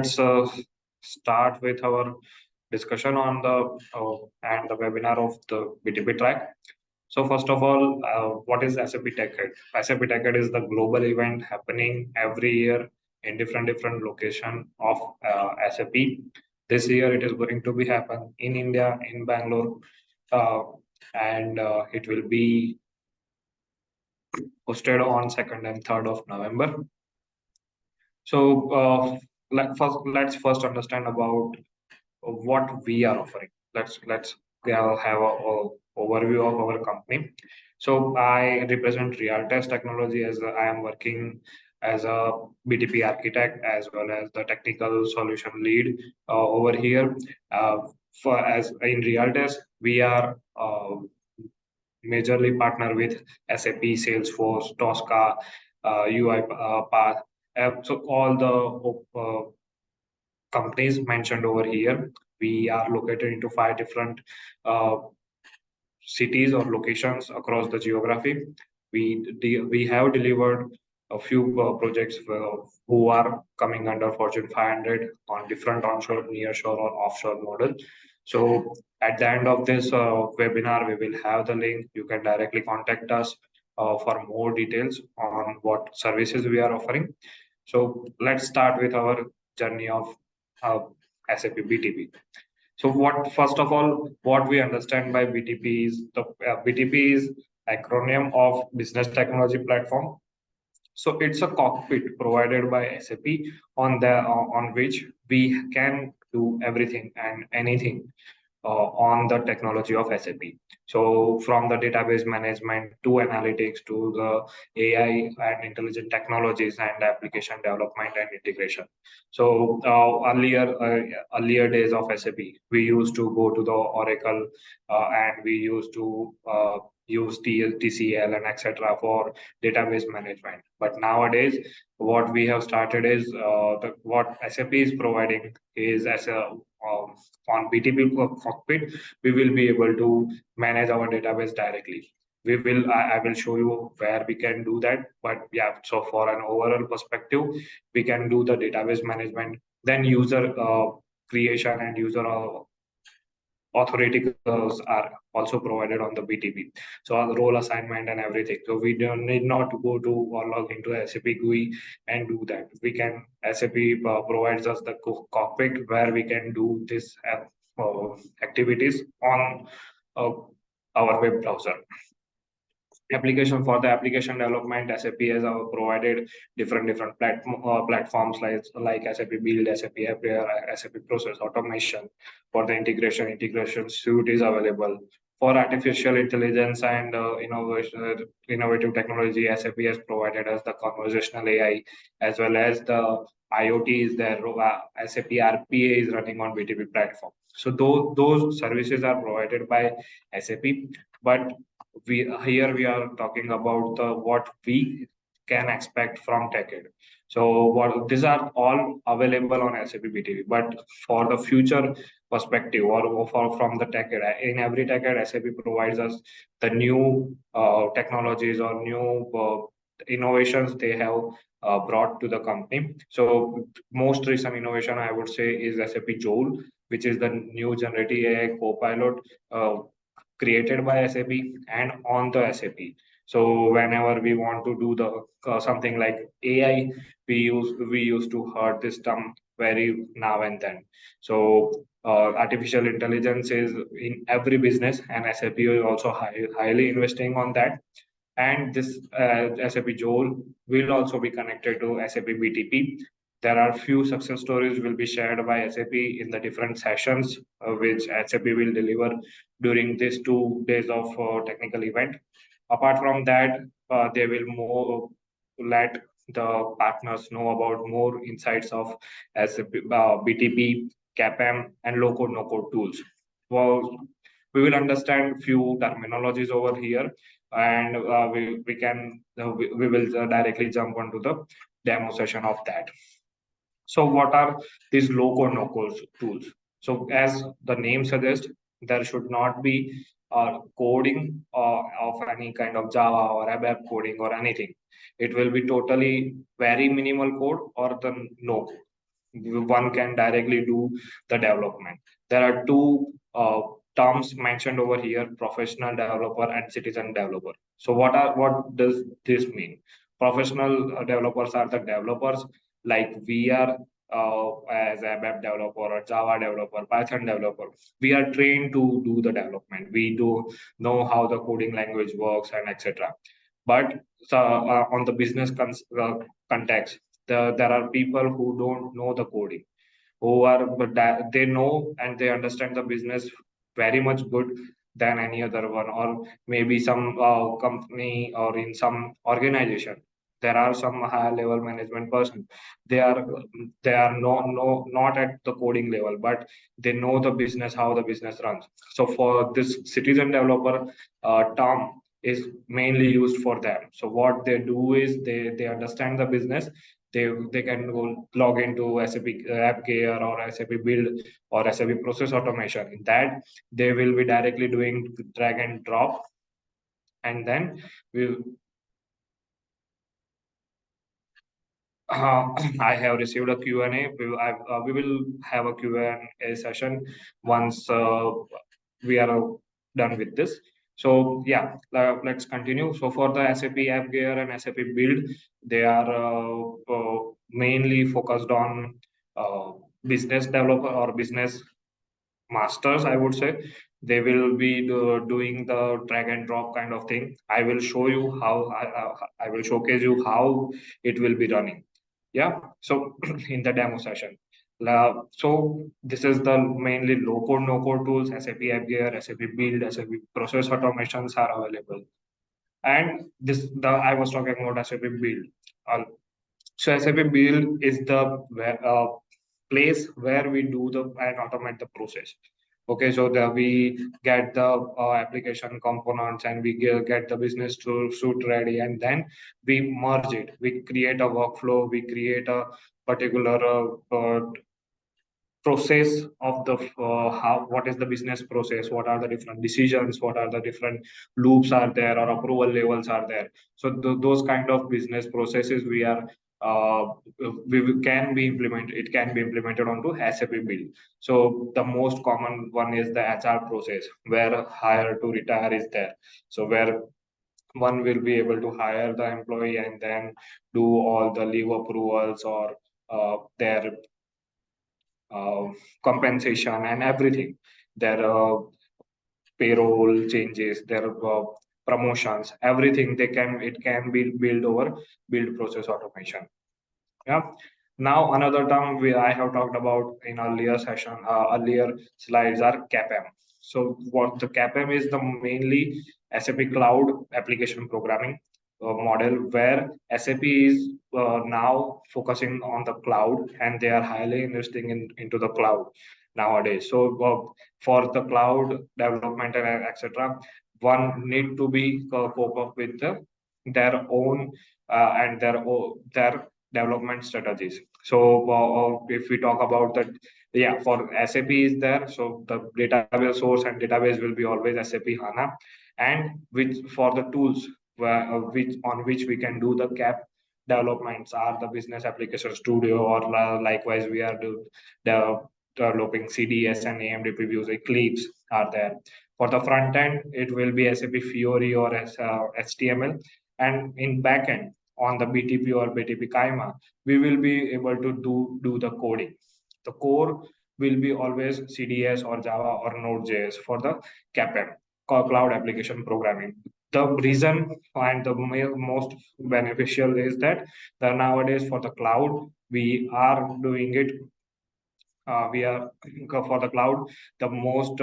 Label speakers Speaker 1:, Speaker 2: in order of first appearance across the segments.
Speaker 1: Let's start with our discussion on the webinar of the BTP track. So first of all, what is SAP TechEd? SAP TechEd is the global event happening every year in different location of SAP. This year it is going to be happen in India, in Bangalore, uh, and it will be hosted on 2nd and 3rd of November. So let's first understand about what we are offering. Let's have a overview of our company. So I represent Realtest Technology as I am working as a BTP architect as well as the technical solution lead over here. For as in Realtest, we are majorly partner with SAP, Salesforce, Tosca, UI Path. So all the companies mentioned over here. We are located into 5 different uh, cities or locations across the geography. We have delivered a few projects who are coming under Fortune 500 on different onshore, nearshore, or offshore model. So at the end of this webinar, we will have the link. You can directly contact us for more details on what services we are offering. So let's start with our journey of uh, SAP BTP. So what first of all, what we understand by BTP is the BTP is acronym of Business Technology Platform. So it's a cockpit provided by SAP on which we can do everything and anything on the technology of SAP. So from the database management to analytics to the AI and intelligent technologies and application development and integration. So earlier days of SAP, we used to go to the Oracle and we used to use TCL and etc. for database management. But nowadays, what we have started is what SAP is providing is as a on BTP cockpit, we will be able to manage our database directly. I will show you where we can do that. But yeah, so for an overall perspective, we can do the database management, then user creation and user authority are also provided on the BTP. So our role assignment and everything. So we don't need not to go to or log into SAP GUI and do that. We can SAP provides us the cockpit where we can do this activities on uh, our web browser. Application for the application development, SAP has provided different platforms like SAP Build, SAP Appear, SAP Process Automation. For the integration suite is available. For artificial intelligence and innovative technology, SAP has provided us the conversational AI as well as the IoT is there. SAP RPA is running on BTP platform. So those services are provided by SAP, but we are talking about the what we can expect from TechEd. So what these are all available on SAP BTP, but for the future perspective or for from the TechEd, in every TechEd, SAP provides us the new technologies or new innovations they have brought to the company. So most recent innovation I would say is SAP Joule, which is the new generative AI copilot created by SAP and on the SAP. So whenever we want to do the something like AI, we used to heard this term very now and then. So artificial intelligence is in every business, and SAP is also highly investing on that. And this SAP Joule will also be connected to SAP BTP. There are few success stories will be shared by SAP in the different sessions which SAP will deliver during these 2 days of technical event. Apart from that, they will more let the partners know about more insights of SAP, BTP, CAPM, and low-code, no-code tools. Well, we will understand few terminologies over here, and we will directly jump onto the demo session of that. So what are these low-code, no-code tools? So as the name suggests, there should not be coding of any kind of Java or ABAP coding or anything. It will be totally very minimal code or the no code. one can directly do the development. There are two terms mentioned over here: professional developer and citizen developer. So what does this mean? Professional developers are the developers like we are, as a web developer or Java developer, Python developer. We are trained to do the development. We do know how the coding language works and etc. But on the business context, there are people who don't know the coding, who are, but they know and they understand the business very much good than any other one, or maybe some company or in some organization. There are some higher level management person. They are not at the coding level, but they know the business, how the business runs. So for this citizen developer term is mainly used for them. So what they do is they understand the business. They can go log into SAP App Gear or SAP Build or SAP Process Automation. In that, they will be directly doing drag and drop, and then we I have received a Q&A. We will have a Q&A session once we are done with this. So yeah, let's continue. So for the SAP App Gear and SAP Build, they are mainly focused on uh, business developer or business masters, I would say. They will be doing the drag and drop kind of thing. I will show you how I will showcase you how it will be running. Yeah. So in the demo session. So this is the mainly low code, no code tools: SAP AppGear, SAP Build, SAP Process Automations are available. And this the I was talking about SAP Build. Uh, so SAP Build is the place where we do the and automate the process. Okay, so we get the application components and we get the business tool suite ready, and then we merge it. We create a workflow. We create a particular process of the how what is the business process, what are the different decisions, what are the different loops are there or approval levels are there. So those kind of business processes we are uh, can be implemented. It can be implemented onto SAP Build. So the most common one is the HR process, where hire to retire is there. So where one will be able to hire the employee and then do all the leave approvals or their uh, compensation and everything. Their payroll changes, their promotions, everything they can it can be built over build process automation. Yeah. Now another term I have talked about in earlier session, earlier slides are CAPM. So what the CAPM is, the mainly SAP Cloud Application Programming model, where SAP is now focusing on the cloud and they are highly investing into the cloud nowadays. So for the cloud development and etc., one need to be cope up with their own their development strategies. So if we talk about that, yeah, for SAP is there. So the database source and database will be always SAP HANA, and which for the tools which on which we can do the CAP developments are the Business Application Studio, or likewise we are developing CDS and AMD previews. Eclipse are there. For the front end, it will be SAP Fiori or HTML, and in backend on the BTP or BTP Kaima, we will be able to do the coding. The core will be always CDS or Java or Node.js for the CAPM, cloud application programming. The reason and the most beneficial is that nowadays for the cloud, we are doing it we are for the cloud, the most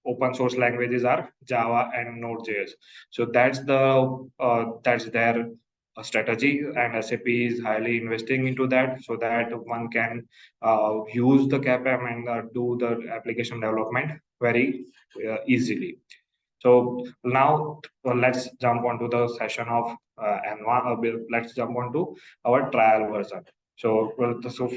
Speaker 1: open source languages are Java and Node.js. So that's their strategy, and SAP is highly investing into that so that one can use the CAPM and do the application development very easily. So now let's jump onto the session of let's jump onto our trial version. So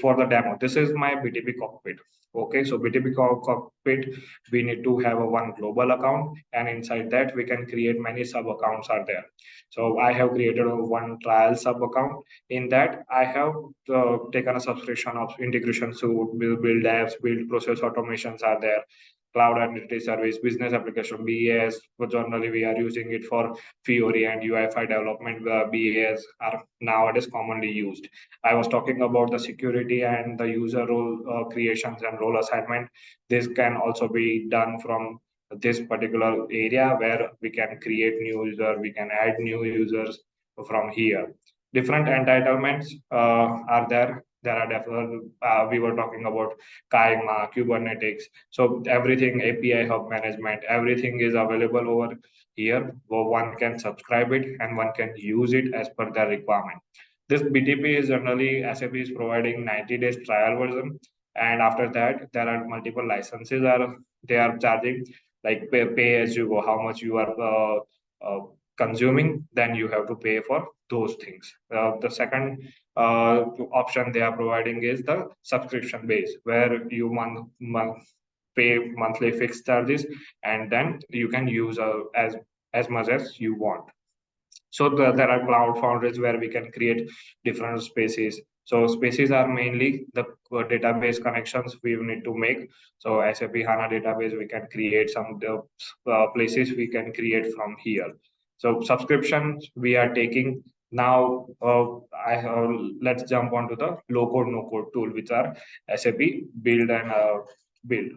Speaker 1: for the demo, this is my BTP cockpit. Okay, so BTP cockpit, we need to have a one global account, and inside that we can create many sub accounts are there. So I have created a one trial sub account. In that, I have taken a subscription of integration suite, build apps, build process automations are there. Cloud Identity Service, business application, BAS. Generally, we are using it for Fiori and UI5 development. BAS are nowadays commonly used. I was talking about the security and the user role creations and role assignment. This can also be done from this particular area where we can create new user, we can add new users from here. Different entitlements are there. There are definitely, we were talking about Kaima, Kubernetes. So everything, API hub management, everything is available over here. Where one can subscribe it and one can use it as per their requirement. This BTP is generally SAP is providing 90 days trial version, and after that there are multiple licenses are they are charging, like pay as you go. How much you are consuming, then you have to pay for those things. The second option they are providing is the subscription base, where you pay monthly fixed charges, and then you can use as much as you want. So there are cloud foundries where we can create different spaces. So spaces are mainly the database connections we need to make. So SAP HANA database, we can create some places we can create from here. So subscriptions we are taking now. I have, let's jump onto the low code no code tool, which are SAP build and build.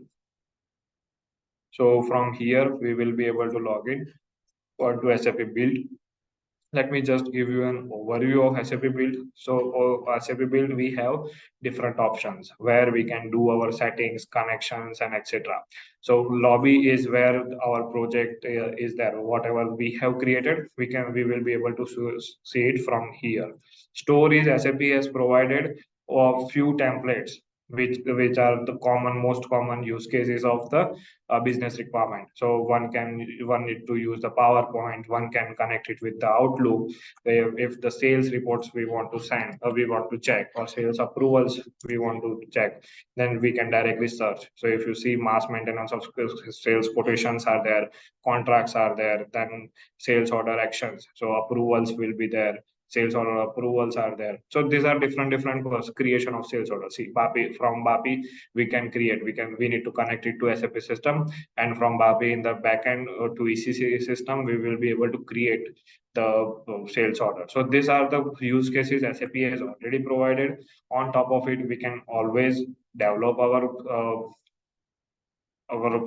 Speaker 1: So from here we will be able to log in onto SAP build. Let me just give you an overview of SAP Build. So, SAP Build, we have different options where we can do our settings, connections, and etc. So, lobby is where our project is there. Whatever we have created, we will be able to see it from here. Store is SAP has provided a few templates which are the most common use cases of the business requirement. So one need to use the PowerPoint, one can connect it with the Outlook. If the sales reports we want to send, or we want to check, or sales approvals we want to check, then we can directly search. So if you see mass maintenance of sales quotations are there, contracts are there, then sales order actions. So approvals will be there, sales order approvals are there. So these are different creation of sales order. See, BAPI we can create. We need to connect it to SAP system, and from BAPI in the backend to ECC system, we will be able to create the sales order. So these are the use cases SAP has already provided. On top of it, we can always develop our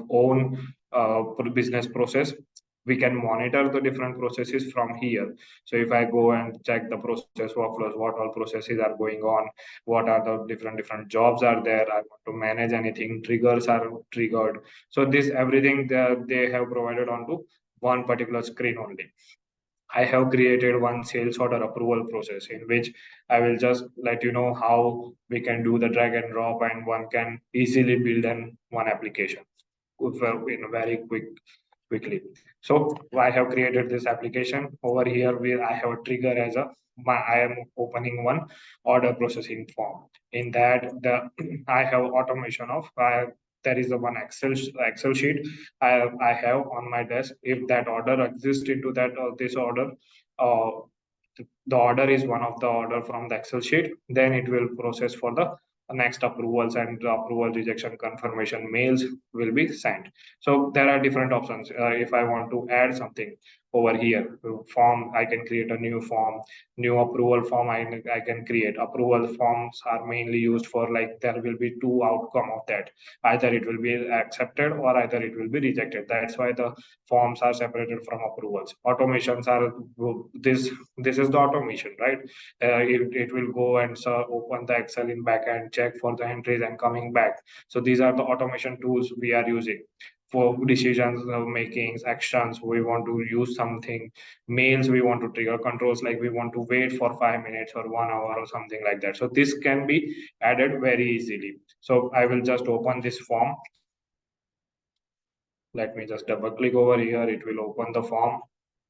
Speaker 1: own business process. We can monitor the different processes from here. So if I go and check the process workflows, what all processes are going on, what are the different jobs are there, I want to manage anything, triggers are triggered. So this everything they have provided onto one particular screen only. I have created one sales order approval process in which I will just let you know how we can do the drag and drop, and one can easily build one application in a very quickly. So I have created this application over here where I have a trigger as I am opening one order processing form. In that, I have automation of there is a one Excel sheet I have on my desk. If that order exists into that this order, uh, the order is one of the order from the Excel sheet, then it will process for the next approvals, and the approval rejection confirmation mails will be sent. So there are different options. If I want to add something over here, form, I can create a new form, new approval form. I can create. Approval forms are mainly used for, like, there will be two outcome of that. Either it will be accepted or either it will be rejected. That's why the forms are separated from approvals. Automations are this is the automation, right? It will go and open the Excel in backend, check for the entries and coming back. So these are the automation tools we are using for decisions makings, actions. We want to use something, mails we want to trigger, controls like we want to wait for 5 minutes or 1 hour or something like that. So this can be added very easily. So I will just open this form. Let me just double click over here. It will open the form.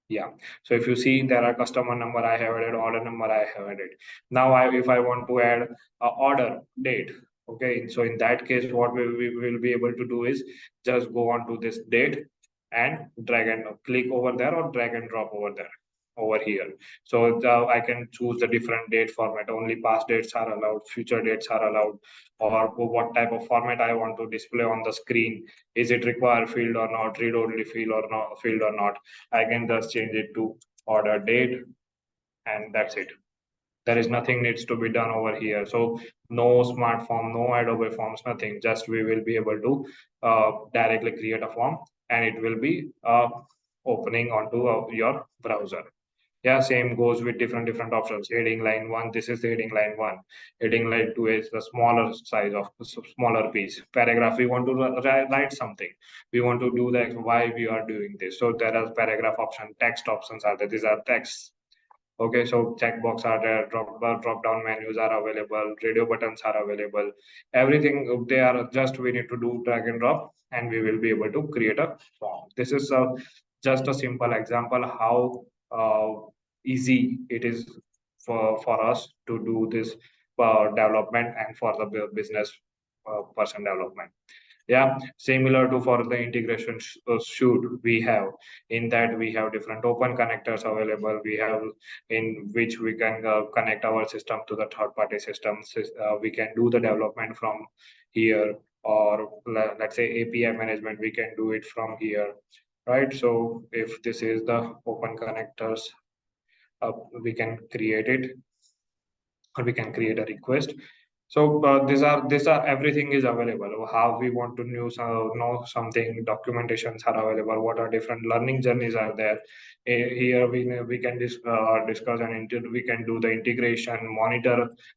Speaker 1: Yeah. So if you see there are customer number I have added, order number I have added. Now if I want to add order date, okay. So in that case, what we will be able to do is just go on to this date and drag and click over there or drag and drop over there over here. So I can choose the different date format. Only past dates are allowed, future dates are allowed, or what type of format I want to display on the screen. Is it require field or not, read only field or not, field or not. I can just change it to order date, and that's it. There is nothing needs to be done over here. So no smart form, no Adobe forms, nothing. Just we will be able to directly create a form, and it will be opening onto your browser. Yeah, same goes with different options. Heading line one, this is the heading line one. Heading line two is the smaller size of smaller piece. Paragraph, we want to write something. We want to do that. Why we are doing this? So there are paragraph option, text options are there. These are texts. Okay, so checkbox are there, drop down menus are available, radio buttons are available. Everything they are just we need to do drag and drop, and we will be able to create a form. This is just a simple example how easy it is for us to do this development and for the business person development. Yeah, similar to for the integration suite we have. In that we have different open connectors available. We have in which we can connect our system to the third party systems. We can do the development from here, or let's say API management we can do it from here, right? So if this is the open connectors, we can create it, or we can create a request. So these are everything is available. How we want to know something, documentations are available. What are different learning journeys are there? Here we can discuss and we can do the integration,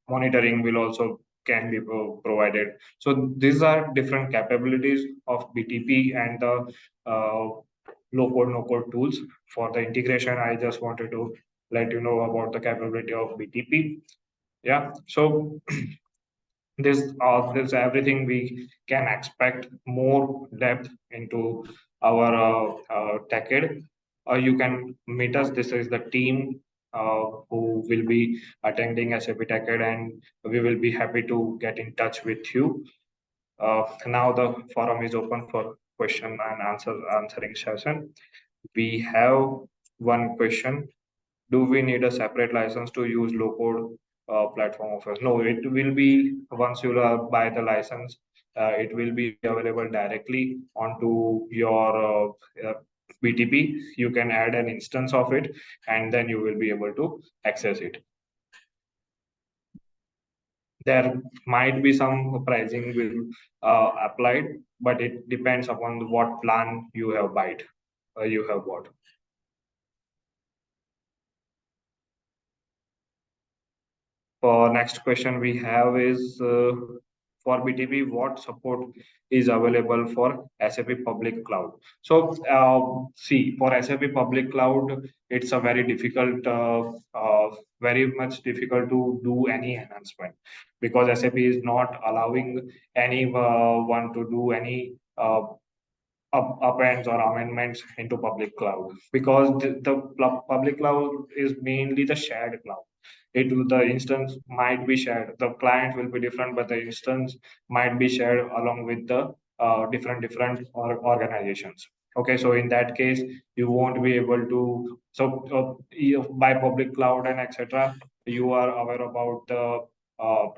Speaker 1: monitoring will also can be provided. So these are different capabilities of BTP and the uh, low code no code tools. For the integration, I just wanted to let you know about the capability of BTP. Yeah, so this everything we can expect more depth into our TechEd. You can meet us. This is the team who will be attending SAP TechEd, and we will be happy to get in touch with you. Now the forum is open for question and answering session. We have one question: do we need a separate license to use low code platform offers? No, it will be once you buy the license, it will be available directly onto your BTP. You can add an instance of it, and then you will be able to access it. There might be some pricing will applied, but it depends upon what plan you have bought. For next question we have is for BTP, what support is available for SAP Public Cloud? So see, for SAP Public Cloud, it's a very difficult, very much difficult to do any enhancement, because SAP is not allowing anyone to do any appends or amendments into public cloud, because the public cloud is mainly the shared cloud. The instance might be shared, the client will be different, but the instance might be shared along with the different organizations. Okay, so in that case you won't be able to. So by public cloud and etc, you are aware about the uh,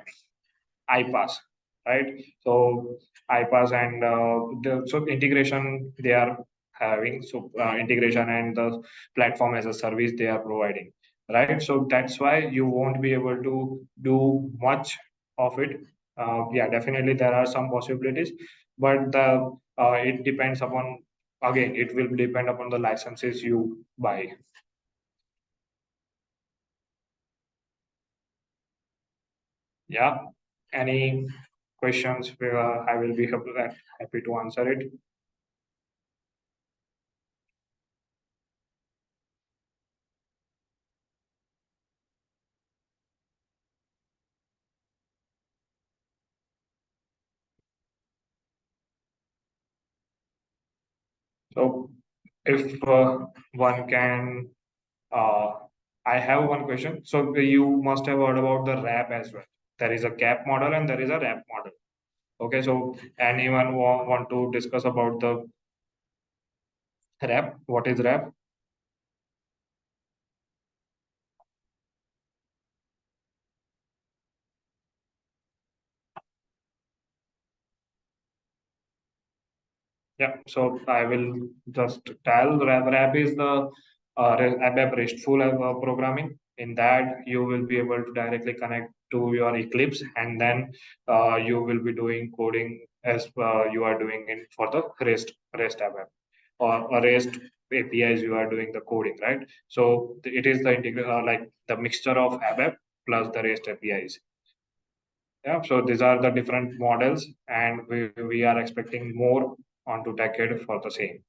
Speaker 1: iPass, right? So iPass and so integration they are having. So integration and the platform as a service they are providing, right? So that's why you won't be able to do much of it. Yeah, definitely there are some possibilities, but the it depends upon, again it will depend upon the licenses you buy. Yeah. Any questions? I will be happy to answer it. So If one can, uh, I have one question. So you must have heard about the RAP as well. There is a CAP model and there is a RAP model. Okay, so anyone want to discuss about the RAP? What is RAP? Yeah, so I will just tell RAP is the ABAP RESTful programming. In that, you will be able to directly connect to your Eclipse, and then you will be doing coding as you are doing it for the REST ABAP or REST APIs. You are doing the coding, right? So it is the like the mixture of ABAP plus the REST APIs. Yeah, so these are the different models, and we are expecting more onto TechEd for the same.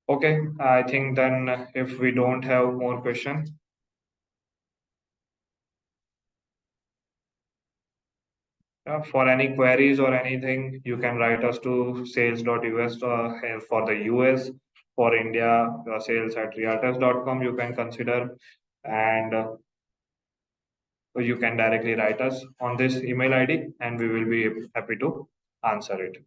Speaker 1: Okay, I think then if we don't have more questions, for any queries or anything, you can write us to sales.us here for the US. For India, sales at realtors.com you can consider, and you can directly write us on this email ID, and we will be happy to answer it.